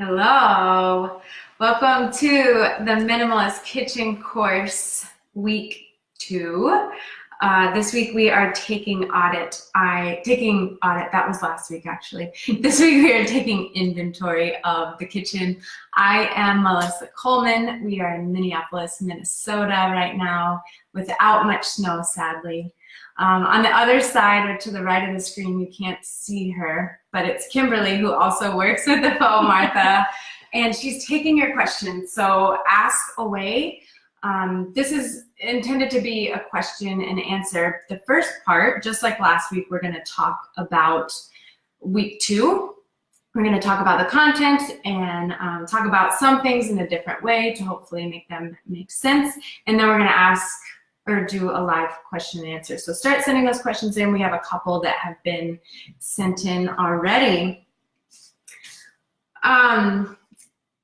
Hello, welcome to the Minimalist Kitchen course, week 2. This week we are taking audit. That was last week actually. This week we are taking inventory of the kitchen. I am Melissa Coleman. We are in Minneapolis, Minnesota right now, without much snow, sadly. On the other side, or to the right of the screen, you can't see her, but it's Kimberly, who also works with the phone, Martha, and she's taking your questions, so ask away. This is intended to be a question and answer. The first part, just like last week, we're going to talk about week 2. We're going to talk about the content and talk about some things in a different way to hopefully make them make sense, and then we're going to ask or do a live question and answer. So start sending those questions in. We have a couple that have been sent in already. I'm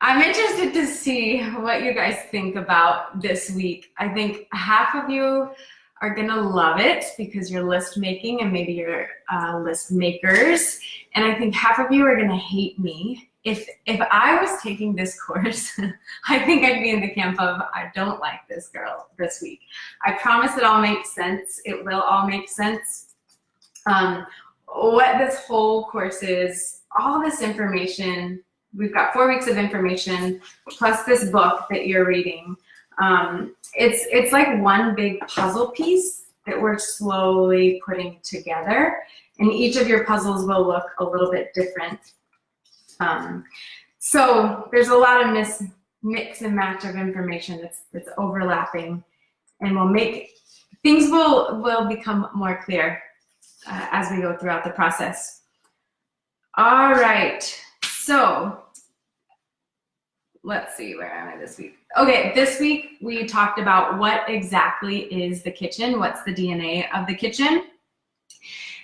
interested to see what you guys think about this week. I think half of you are gonna love it because you're list making and maybe you're list makers. And I think half of you are gonna hate me. If I was taking this course, I think I'd be in the camp of, I don't like this girl this week. I promise it all makes sense. It will all make sense. What this whole course is, all this information, we've got 4 weeks of information, plus this book that you're reading. It's like one big puzzle piece that we're slowly putting together, and each of your puzzles will look a little bit different. So there's a lot of mix and match of information that's overlapping, and things will become more clear as we go throughout the process. All right, so let's see, where am I this week? Okay, this week we talked about what exactly is the kitchen, what's the DNA of the kitchen.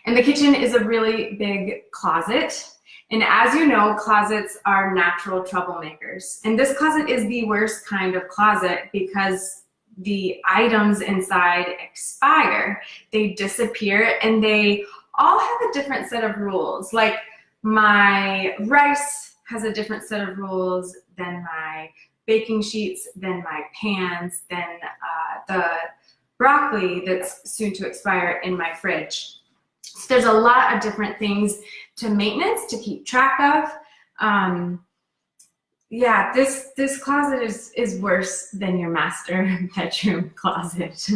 And the kitchen is a really big closet. And as you know, closets are natural troublemakers. And this closet is the worst kind of closet because the items inside expire, they disappear, and they all have a different set of rules. Like my rice has a different set of rules than my baking sheets, than my pans, than the broccoli that's soon to expire in my fridge. So there's a lot of different things to maintenance, to keep track of. Yeah, this closet is worse than your master bedroom closet.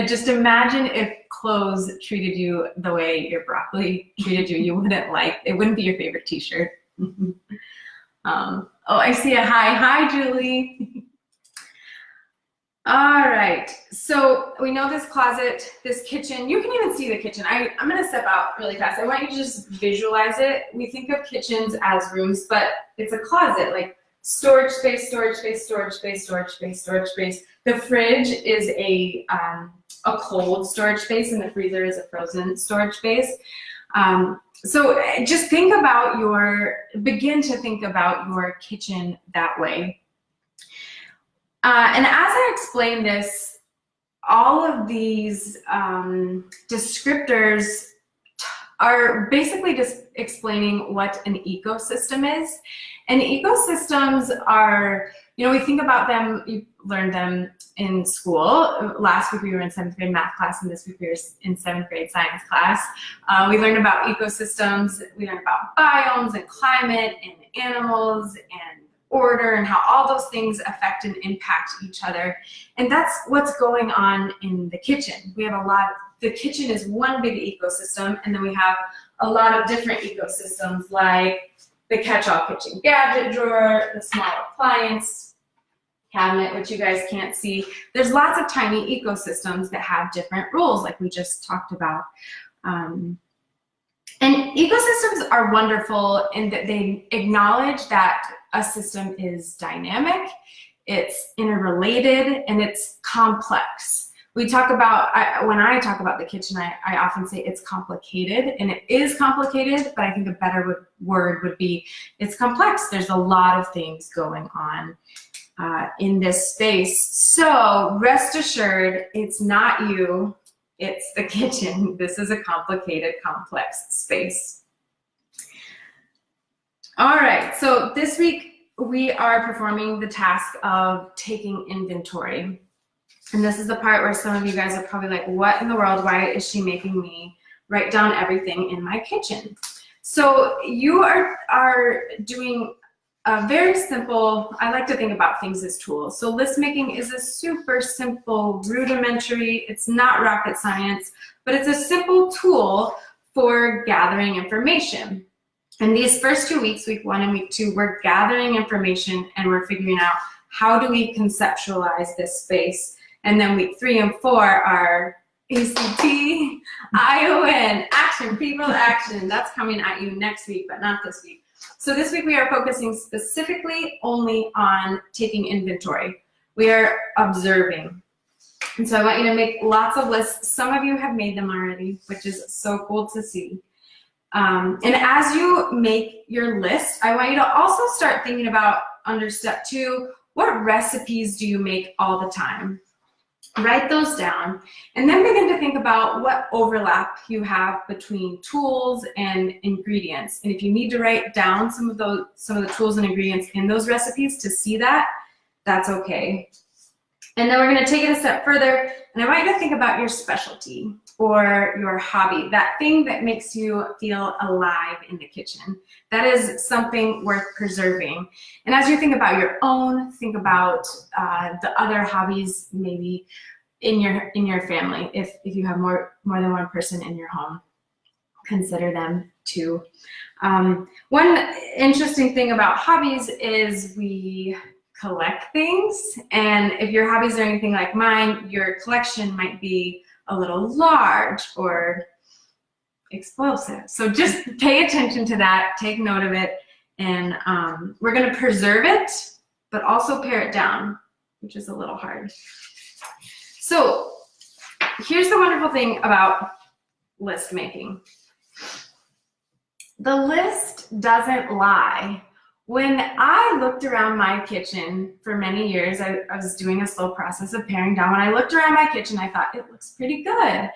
Just imagine if clothes treated you the way your broccoli treated you. You it wouldn't be your favorite t-shirt. Oh, I see a hi. Hi, Julie. All right, so we know this closet, this kitchen. You can even see the kitchen. I'm gonna step out really fast. I want you to just visualize it. We think of kitchens as rooms, but it's a closet, like storage space, storage space, storage space, storage space, storage space. The fridge is a cold storage space, and the freezer is a frozen storage space. So just begin to think about your kitchen that way. And as I explain this, all of these descriptors are basically just explaining what an ecosystem is. And ecosystems are, we think about them, you learned them in school. Last week we were in 7th grade math class, and this week we were in 7th grade science class. We learned about ecosystems, we learned about biomes and climate and animals and order, and how all those things affect and impact each other. And that's what's going on in the kitchen. We have the kitchen is one big ecosystem, and then we have a lot of different ecosystems, like the catch-all kitchen gadget drawer, the small appliance cabinet, which you guys can't see. There's lots of tiny ecosystems that have different rules, like we just talked about. And ecosystems are wonderful in that they acknowledge that a system is dynamic, it's interrelated, and it's complex. We talk about, when I talk about the kitchen, I often say it's complicated, and it is complicated, but I think a better word would be it's complex. There's a lot of things going on in this space. So rest assured, it's not you, it's the kitchen. This is a complicated, complex space. All right, so this week we are performing the task of taking inventory. And this is the part where some of you guys are probably like, what in the world? Why is she making me write down everything in my kitchen? So you are doing a very simple, I like to think about things as tools. So list making is a super simple, rudimentary, it's not rocket science, but it's a simple tool for gathering information. And these first 2 weeks, week 1 and week 2, we're gathering information and we're figuring out how do we conceptualize this space. And then week 3 and 4 are ACT, ION, action, people action. That's coming at you next week, but not this week. So this week we are focusing specifically only on taking inventory. We are observing. And so I want you to make lots of lists. Some of you have made them already, which is so cool to see. And as you make your list, I want you to also start thinking about, under step 2, what recipes do you make all the time? Write those down, and then begin to think about what overlap you have between tools and ingredients. And if you need to write down some of the tools and ingredients in those recipes to see that, that's okay. And then we're going to take it a step further, and I want you to think about your specialty or your hobby, that thing that makes you feel alive in the kitchen. That is something worth preserving. And as you think about your own, think about the other hobbies maybe in your family. If you have more than one person in your home, consider them too. One interesting thing about hobbies is we collect things, and if your hobbies are anything like mine, your collection might be a little large or explosive. So just pay attention to that, take note of it, and we're going to preserve it, but also pare it down, which is a little hard. So here's the wonderful thing about list making. The list doesn't lie. When I looked around my kitchen for many years, I was doing a slow process of paring down. When I looked around my kitchen, I thought, it looks pretty good.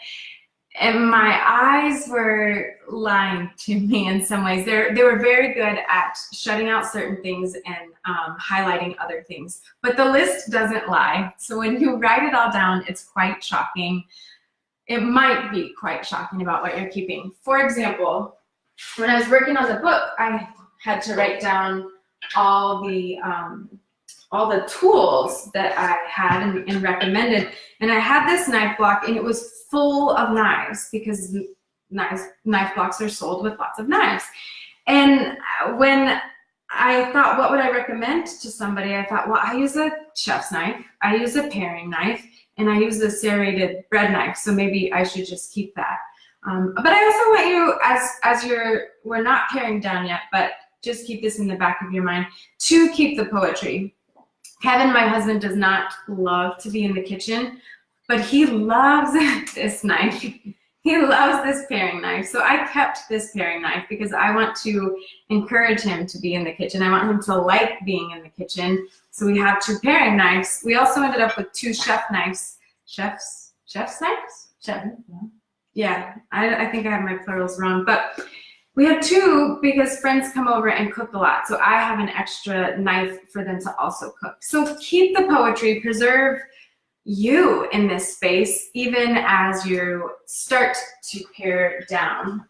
And my eyes were lying to me in some ways. They were very good at shutting out certain things and highlighting other things. But the list doesn't lie. So when you write it all down, it's quite shocking. It might be quite shocking about what you're keeping. For example, when I was working on the book, I had to write down all the tools that I had and recommended. And I had this knife block, and it was full of knives because knife blocks are sold with lots of knives. And when I thought, what would I recommend to somebody? I thought, well, I use a chef's knife, I use a paring knife, and I use a serrated bread knife. So maybe I should just keep that. But I also want you, we're not paring down yet, but just keep this in the back of your mind, to keep the poetry. Kevin, my husband, does not love to be in the kitchen, but he loves this knife. He loves this paring knife. So I kept this paring knife because I want to encourage him to be in the kitchen. I want him to like being in the kitchen. So we have 2 paring knives. We also ended up with 2 chef knives. Chef's knives? Chef. Yeah, I think I have my plurals wrong, but we have 2 because friends come over and cook a lot. So I have an extra knife for them to also cook. So keep the poetry, preserve you in this space, even as you start to pare down.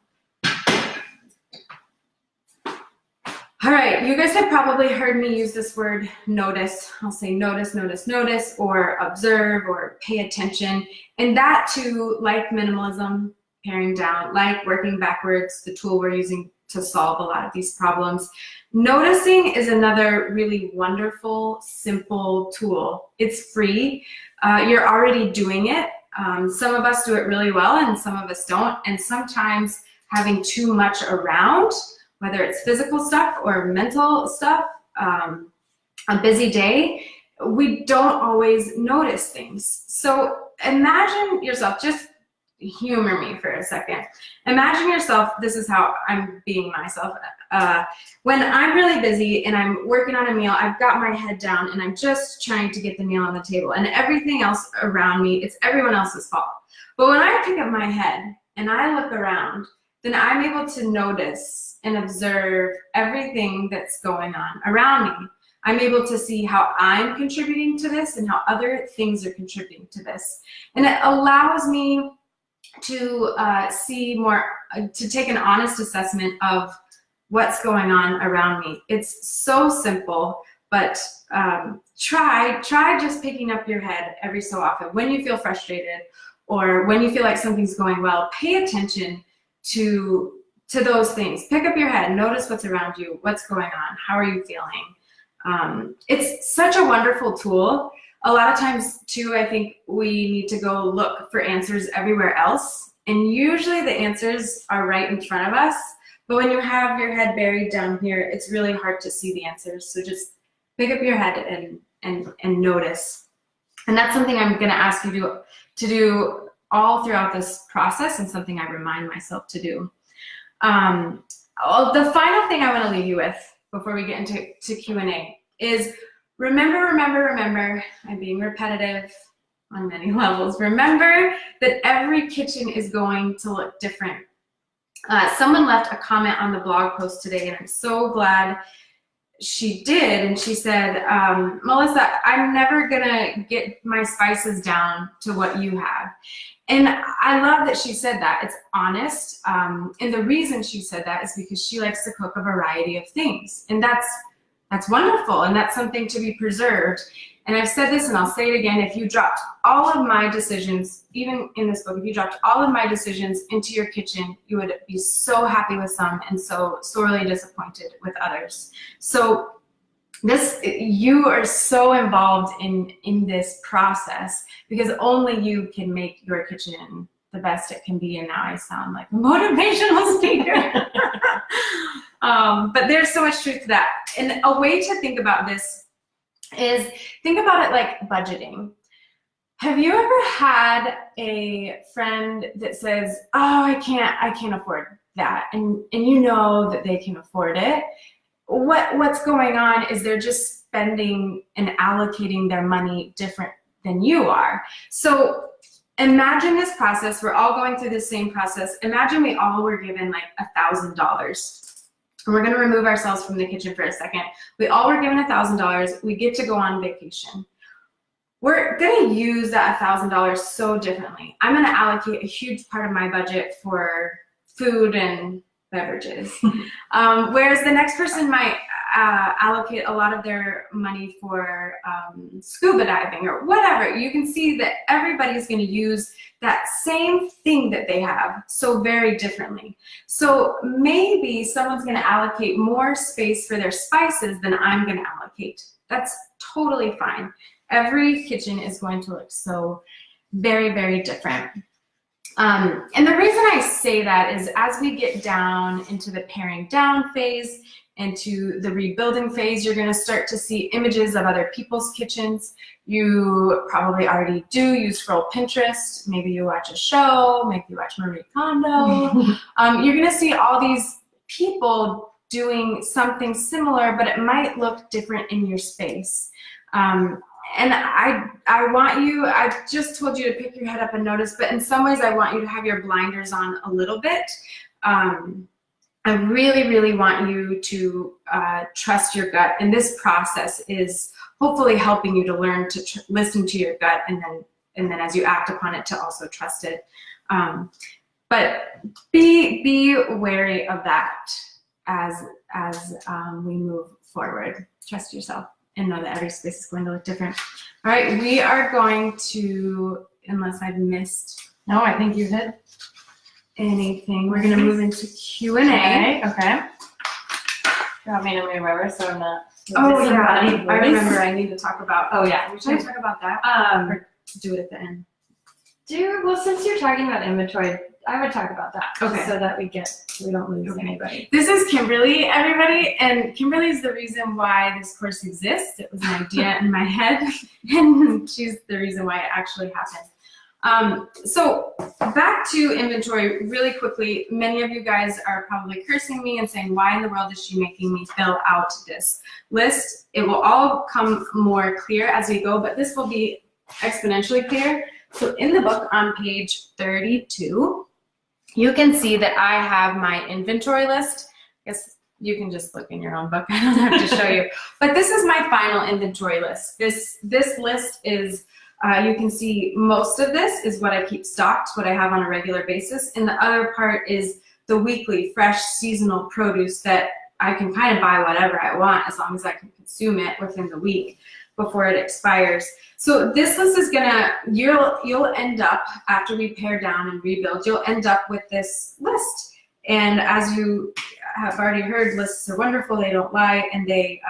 All right, you guys have probably heard me use this word notice. I'll say notice, notice, notice, or observe, or pay attention. And that too, like minimalism, paring down, like working backwards, the tool we're using to solve a lot of these problems. Noticing is another really wonderful, simple tool. It's free. You're already doing it. Some of us do it really well and some of us don't. And sometimes having too much around, whether it's physical stuff or mental stuff, a busy day, we don't always notice things. So imagine yourself, just humor me for a second. Imagine yourself, this is how I'm being myself. When I'm really busy and I'm working on a meal, I've got my head down and I'm just trying to get the meal on the table, and everything else around me, it's everyone else's fault. But when I pick up my head and I look around, then I'm able to notice and observe everything that's going on around me. I'm able to see how I'm contributing to this and how other things are contributing to this. And it allows me to see more, to take an honest assessment of what's going on around me. It's so simple, but try just picking up your head every so often. When you feel frustrated or when you feel like something's going well, pay attention to those things. Pick up your head, notice what's around you, what's going on, how are you feeling? It's such a wonderful tool. A lot of times too, I think we need to go look for answers everywhere else. And usually the answers are right in front of us. But when you have your head buried down here, it's really hard to see the answers. So just pick up your head and notice. And that's something I'm going to ask you to do all throughout this process, and something I remind myself to do. The final thing I want to leave you with before we get into Q&A is remember, I'm being repetitive on many levels. Remember that every kitchen is going to look different. Someone left a comment on the blog post today, and I'm so glad she did. And she said, Melissa, I'm never gonna get my spices down to what you have. And I love that she said that. It's honest. And the reason she said that is because she likes to cook a variety of things. And that's wonderful, and that's something to be preserved. And I've said this, and I'll say it again, if you dropped all of my decisions, even in this book, if you dropped all of my decisions into your kitchen, you would be so happy with some and so sorely disappointed with others. So you are so involved in this process because only you can make your kitchen the best it can be. And now I sound like a motivational speaker. But there's so much truth to that. And a way to think about this is think about it like budgeting. Have you ever had a friend that says, oh, I can't afford that, and you know that they can afford it? What's going on is they're just spending and allocating their money different than you are. So imagine this process. We're all going through the same process. Imagine we all were given like $1,000. We're going to remove ourselves from the kitchen for a second. We all were given $1,000. We get to go on vacation. We're going to use that $1,000 so differently. I'm going to allocate a huge part of my budget for food and beverages, whereas the next person might allocate a lot of their money for scuba diving or whatever. You can see that everybody's going to use that same thing that they have so very differently. So maybe someone's going to allocate more space for their spices than I'm going to allocate. That's totally fine. Every kitchen is going to look so very, very different. And the reason I say that is as we get down into the paring down phase, into the rebuilding phase, you're going to start to see images of other people's kitchens. You probably already do. You scroll Pinterest. Maybe you watch a show. Maybe you watch Marie Kondo. You're going to see all these people doing something similar, but it might look different in your space. And I want you, I just told you to pick your head up and notice, but in some ways I want you to have your blinders on a little bit. I really, really want you to trust your gut, and this process is hopefully helping you to learn to listen to your gut, and then as you act upon it, to also trust it. But be wary of that as we move forward. Trust yourself and know that every space is going to look different. All right, we are going to, unless I've missed, no, I think you hit anything. We're going to move into Q&A. Okay. You want me to move over so I'm not... Oh, yeah. I remember I need to talk about... Oh, yeah. Should I talk about that? Or do it at the end? Well, since you're talking about inventory, I would talk about that. Okay. So that we don't lose anybody. This is Kimberly, everybody. And Kimberly is the reason why this course exists. It was an idea in my head. And she's the reason why it actually happened. So back to inventory really quickly. Many of you guys are probably cursing me and saying, why in the world is she making me fill out this list? It will all come more clear as we go, but this will be exponentially clear. So in the book on page 32, you can see that I have my inventory list. I guess you can just look in your own book. I don't have to show you. But this is my final inventory list. This list is, you can see most of this is what I keep stocked, what I have on a regular basis. And the other part is the weekly, fresh, seasonal produce that I can kind of buy whatever I want as long as I can consume it within the week before it expires. So this list is gonna, you'll end up, after we pare down and rebuild, you'll end up with this list. And as you have already heard, lists are wonderful, they don't lie, and they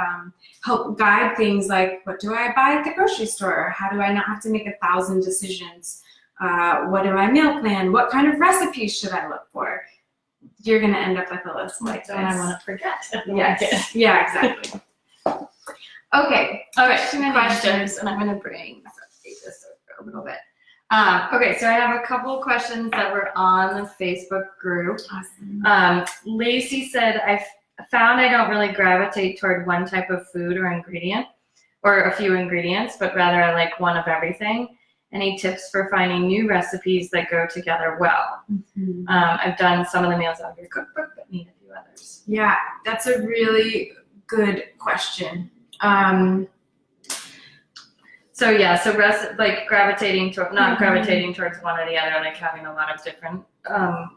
help guide things like, what do I buy at the grocery store? How do I not have to make 1,000 decisions? What do I meal plan? What kind of recipes should I look for? You're gonna end up with a list like this. I want to forget. Yes. Yeah, exactly. Okay. All right. Questions, and I'm going to bring this over a little bit. Okay, so I have a couple of questions that were on the Facebook group. Awesome. Lacey said, I found I don't really gravitate toward one type of food or ingredient, or a few ingredients, but rather I like one of everything. Any tips for finding new recipes that go together well? Mm-hmm. I've done some of the meals out of your cookbook, but need a few others. Yeah, that's a really good question. So yeah, so like gravitating to not gravitating towards one or the other, like having a lot of different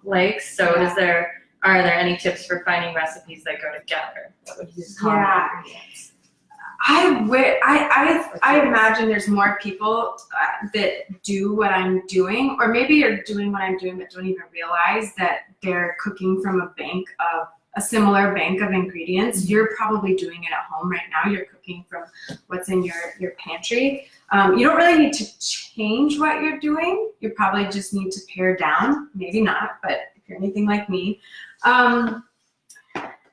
likes. So Yeah. Are there any tips for finding recipes that go together that would use common ingredients? I imagine there's more people that do what I'm doing, or maybe you're doing what I'm doing but don't even realize that they're cooking from a similar bank of ingredients. You're probably doing it at home right now. You're cooking from what's in your pantry. You don't really need to change what you're doing. You probably just need to pare down. Maybe not, but if you're anything like me.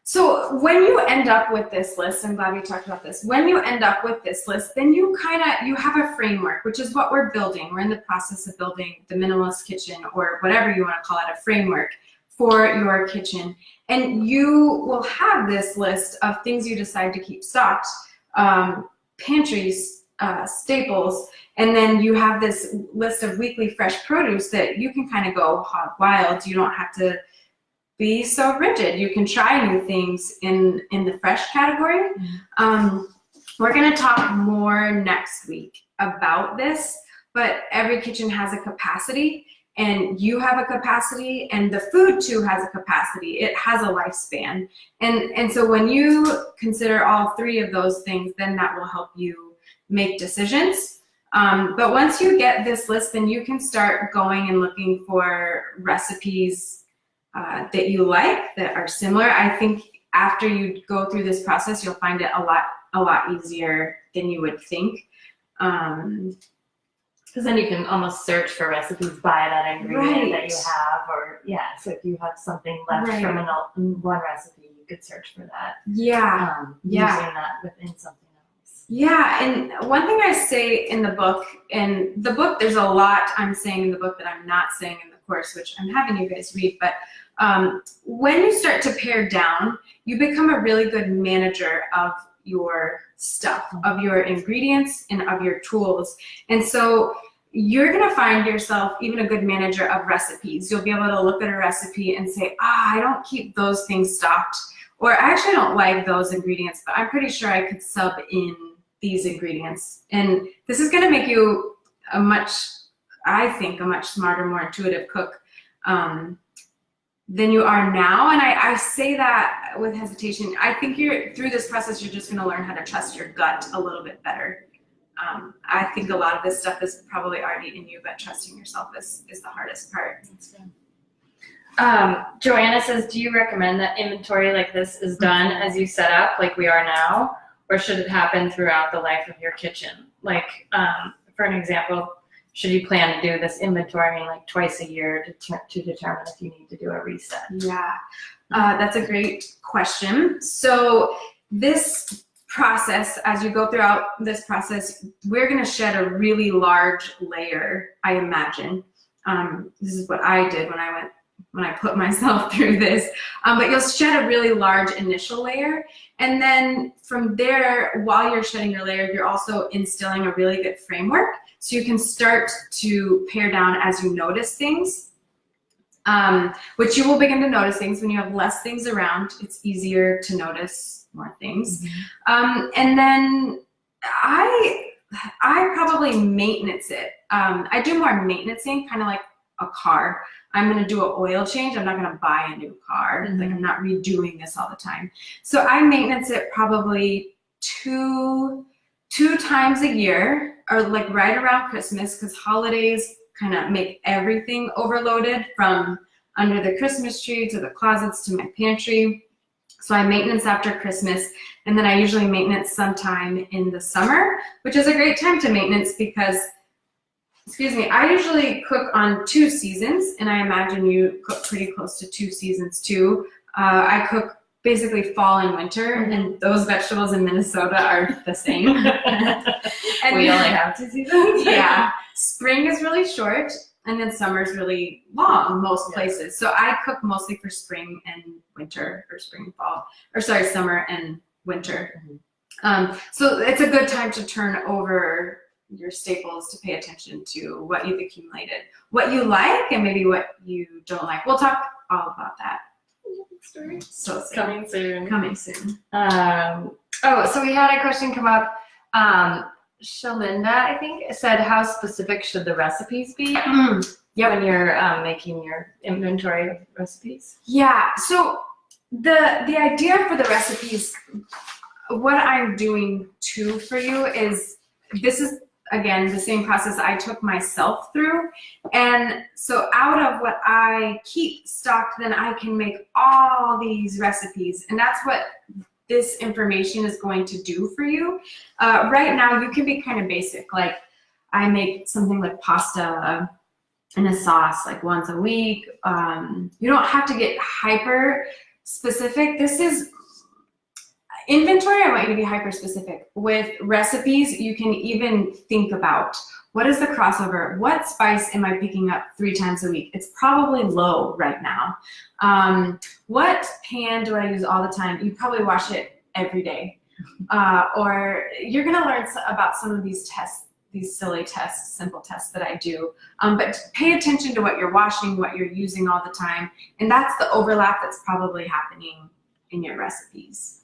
So when you end up with this list, I'm glad we talked about this. When you end up with this list, then you have a framework, which is what we're building. We're in the process of building the Minimalist kitchen, or whatever you want to call it, a framework for your kitchen. And you will have this list of things you decide to keep stocked, pantries, staples, and then you have this list of weekly fresh produce that you can kind of go hog wild. You don't have to be so rigid. You can try new things in the fresh category. We're gonna talk more next week about this, but every kitchen has a capacity, and you have a capacity, and the food too has a capacity. It has a lifespan. And so when you consider all three of those things, then that will help you make decisions. But once you get this list, then you can start going and looking for recipes that you like, that are similar. I think after you go through this process, you'll find it a lot easier than you would think. Because then you can almost search for recipes by that ingredient that you have, or so if you have something left from one recipe, you could search for that. Using that within something else. Yeah, and one thing I say in the book, there's a lot I'm saying in the book that I'm not saying in the course, which I'm having you guys read, but when you start to pare down, you become a really good manager of your stuff, of your ingredients, and of your tools. And so you're gonna find yourself even a good manager of recipes. You'll be able to look at a recipe and say, I don't keep those things stocked, or I actually don't like those ingredients, but I'm pretty sure I could sub in these ingredients. And this is gonna make you a much smarter, more intuitive cook than you are now. And I say that with hesitation. I think through this process, you're just gonna learn how to trust your gut a little bit better. I think a lot of this stuff is probably already in you, but trusting yourself is the hardest part. That's good. Joanna says, do you recommend that inventory like this is done as you set up, like we are now, or should it happen throughout the life of your kitchen? Like, for an example, should you plan to do this inventory like twice a year to determine if you need to do a reset? Yeah, that's a great question. So this process, as you go throughout this process, we're gonna shed a really large layer, I imagine. This is what I did when I put myself through this. But you'll shed a really large initial layer. And then from there, while you're shedding your layer, you're also instilling a really good framework. So you can start to pare down as you notice things. which you will begin to notice things when you have less things around. It's easier to notice more things. And then I probably maintenance it. I do more maintenancing, kind of like a car. I'm going to do an oil change. I'm not going to buy a new car. Like, I'm not redoing this all the time. So I maintenance it probably two times a year, or like right around Christmas, because holidays kind of make everything overloaded, from under the Christmas tree to the closets to my pantry. So I maintenance after Christmas, and then I usually maintenance sometime in the summer, which is a great time to maintenance because, I usually cook on 2 seasons, and I imagine you cook pretty close to 2 seasons too. I cook basically fall and winter, and those vegetables in Minnesota are the same. And we only have 2 seasons. Yeah. Spring is really short, and then summer is really long most places. So I cook mostly for spring and winter, or summer and winter. So it's a good time to turn over your staples, to pay attention to what you've accumulated, what you like, and maybe what you don't like. We'll talk all about that. Story. So Coming soon. Coming soon. So we had a question come up. Shalinda, I think, said, how specific should the recipes be when you're making your inventory of recipes? Yeah, so the idea for the recipes, what I'm doing too for you is, this is, again, the same process I took myself through. And so out of what I keep stocked, then I can make all these recipes. And that's what this information is going to do for you. Right now, you can be kind of basic. Like, I make something like pasta in a sauce like once a week. You don't have to get hyper specific. This is inventory. I want you to be hyper specific. With recipes, you can even think about, what is the crossover? What spice am I picking up 3 times a week? It's probably low right now. What pan do I use all the time? You probably wash it every day. Or you're gonna learn about some of these tests, these silly tests, simple tests that I do. But pay attention to what you're washing, what you're using all the time. And that's the overlap that's probably happening in your recipes.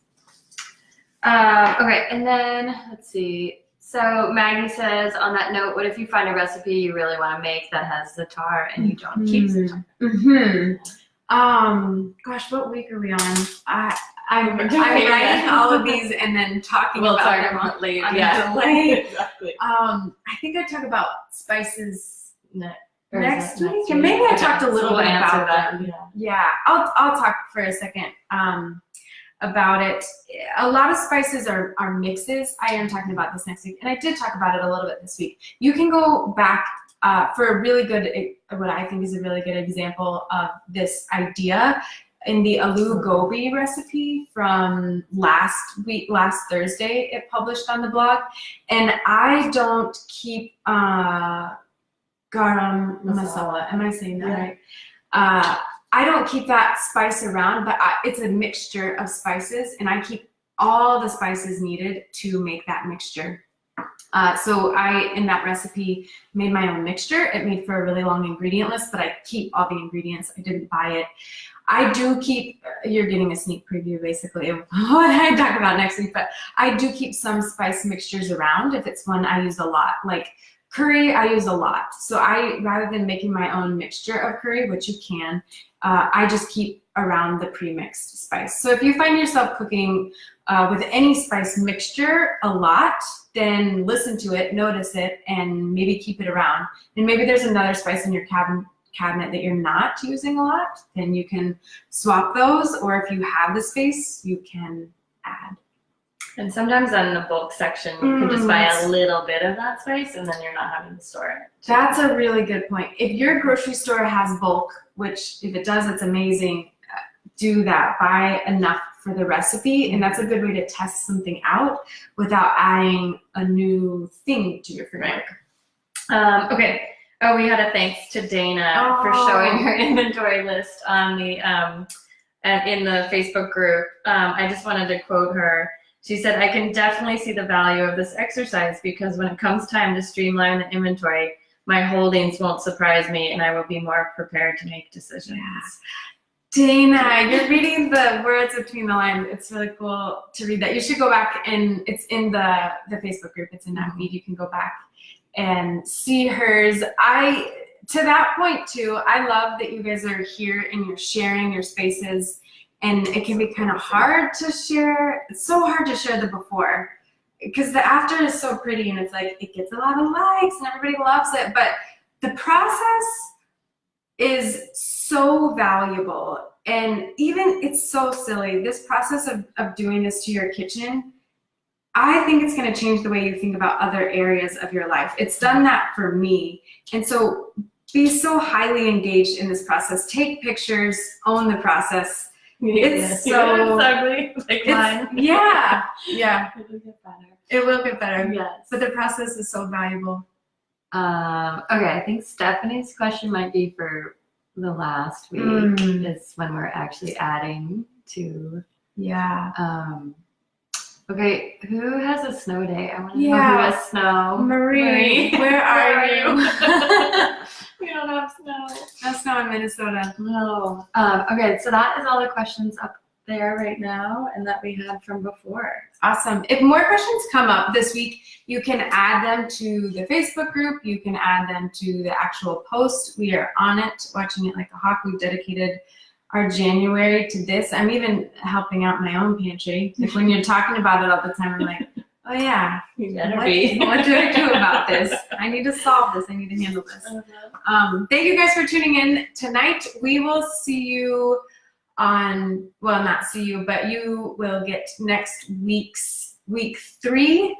Okay, and then let's see. So Maggie says, on that note, what if you find a recipe you really want to make that has za'atar and you don't keep za'atar? Gosh, what week are we on? I'm writing all of these and then talking about them on delay. Exactly. I think I talk about spices next week, week. and maybe I talked a little bit about that. them. Yeah, I'll talk for a second about it. A lot of spices are mixes. I am talking about this next week, and I did talk about it a little bit this week. You can go back for a really good, what I think is a really good example of this idea in the aloo gobi recipe from last Thursday. It published on the blog, and I don't keep garam masala. Am I saying that right? I don't keep that spice around, but it's a mixture of spices, and I keep all the spices needed to make that mixture. So I, in that recipe, made my own mixture. It made for a really long ingredient list, but I keep all the ingredients. I didn't buy it. I do keep, you're getting a sneak preview basically of what I talk about next week, but I do keep some spice mixtures around if it's one I use a lot. Like curry, I use a lot. So rather than making my own mixture of curry, which you can, I just keep around the pre-mixed spice. So if you find yourself cooking with any spice mixture a lot, then listen to it, notice it, and maybe keep it around. And maybe there's another spice in your cabinet that you're not using a lot, then you can swap those, or if you have the space, you can add. And sometimes in the bulk section, you can just buy a little bit of that spice, and then you're not having to store it. That's a really good point. If your grocery store has bulk, which if it does, it's amazing, do that. Buy enough for the recipe, and that's a good way to test something out without adding a new thing to your framework. Okay. Oh, we had a thanks to Dana for showing her inventory list on the in the Facebook group. I just wanted to quote her. She said, "I can definitely see the value of this exercise because when it comes time to streamline the inventory, my holdings won't surprise me, and I will be more prepared to make decisions. Dana, you're reading the words between the lines. It's really cool to read that. You should go back, and it's in the Facebook group. It's in that feed. You can go back and see hers. To that point too, I love that you guys are here and you're sharing your spaces, and it can be kind of hard to share. It's so hard to share the before because the after is so pretty, and it's like it gets a lot of likes and everybody loves it, but the process is so valuable. And even it's so silly, this process of doing this to your kitchen, I think it's going to change the way you think about other areas of your life. It's done that for me. And so be so highly engaged in this process. Take pictures, own the process. It's so ugly, like mine. Yeah. It will get better. It will get better. Yes. But the process is so valuable. Okay, I think Stephanie's question might be for the last week. Is when we're actually adding to. Yeah. Okay, who has a snow day? I want to know who has snow. Marie, where are you? We don't have snow. No snow in Minnesota. No. Okay, so that is all the questions up there right now and that we had from before. Awesome. If more questions come up this week, you can add them to the Facebook group. You can add them to the actual post. We are on it, watching it like a hawk. We've dedicated our January to this. I'm even helping out my own pantry. Like when you're talking about it all the time, I'm like, oh yeah, You better be. what do I do about this? I need to solve this. I need to handle this. Thank you guys for tuning in tonight. We will see you on, well, not see you, but you will get next week's week 3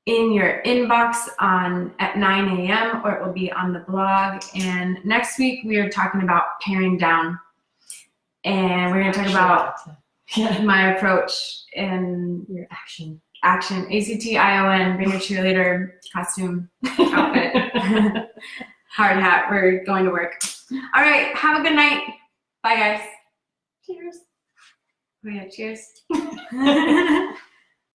in your inbox at 9 a.m. or it will be on the blog. And next week we are talking about paring down. And we're going to talk about my approach and your action. ACTION, bring your cheerleader costume outfit, hard hat. We're going to work. All right. Have a good night. Bye, guys. Cheers. Oh, yeah. Cheers.